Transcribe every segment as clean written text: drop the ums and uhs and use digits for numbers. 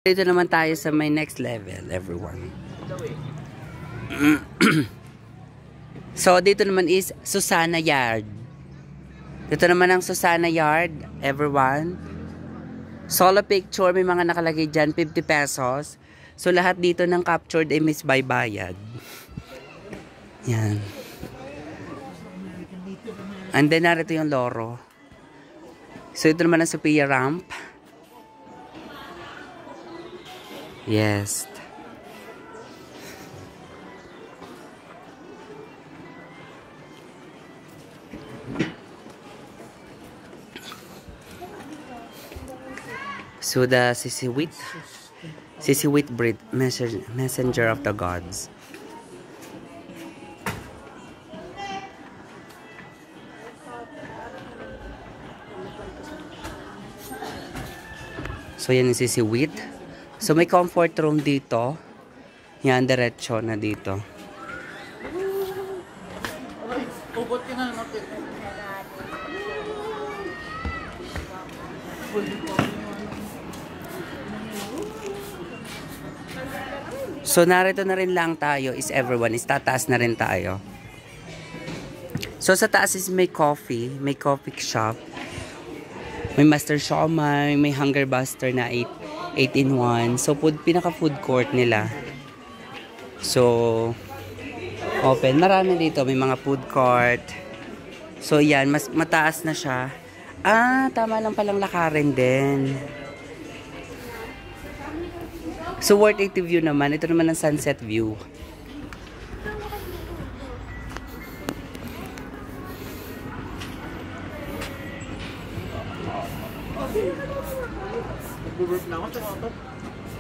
Dito naman tayo sa my next level, everyone. So, dito naman is Susana Yard. Dito naman ang Susana Yard, everyone. Solo picture, may mga nakalagay dyan, 50 pesos. So, lahat dito ng captured ay miss by bayad. Yan. And then, narito yung loro. So, ito naman ang Sophia Ramp. Yes. So the Sisiwit breed, messenger of the gods. So yan yung Sisiwit. So may comfort room dito. Yan, diretso na dito. So narito na rin lang tayo is everyone. Is tataas na rin tayo. So sa taas is may coffee shop. May Master Shawmai, may Hunger Buster na 8-in-1. So, pinaka-food court nila. So, open. Marami dito. May mga food court. So, yan. Mas mataas na siya. Ah, tama lang palang lakarin din. So, worth 80 view naman. Ito naman ang sunset view.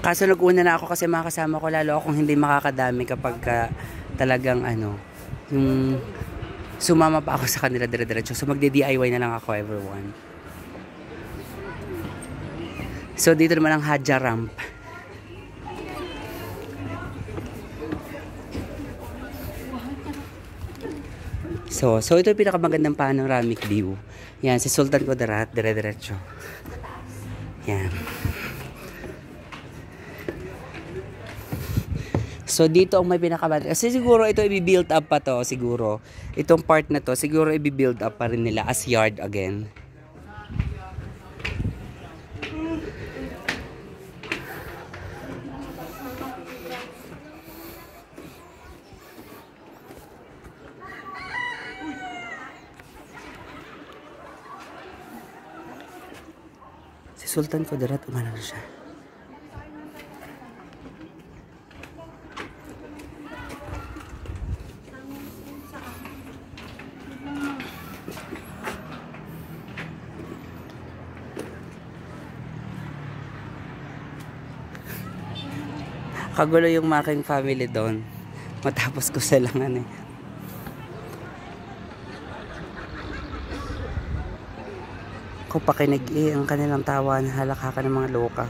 Kaso nag-una na ako kasi mga kasama ko, lalo akong hindi makakadami kapag talagang yung sumama pa ako sa kanila dire-diretso. So magde-DIY na lang ako, everyone. So dito naman ang Hadja Ramp. So ito yung pinakamagandang panoramic view. Yan, si Sultan Kudarat, dire-diretso. Yan. So, dito ang may pinakabat. Kasi siguro ito i-build up pa to, siguro. Itong part na to, siguro i-build up pa rin nila as yard again. Si Sultan Kudarat, umano na siya. Kagulo yung making family doon. Matapos ko silangan eh. Kung pakinig ang kanilang tawa na halakhakan ng mga loka.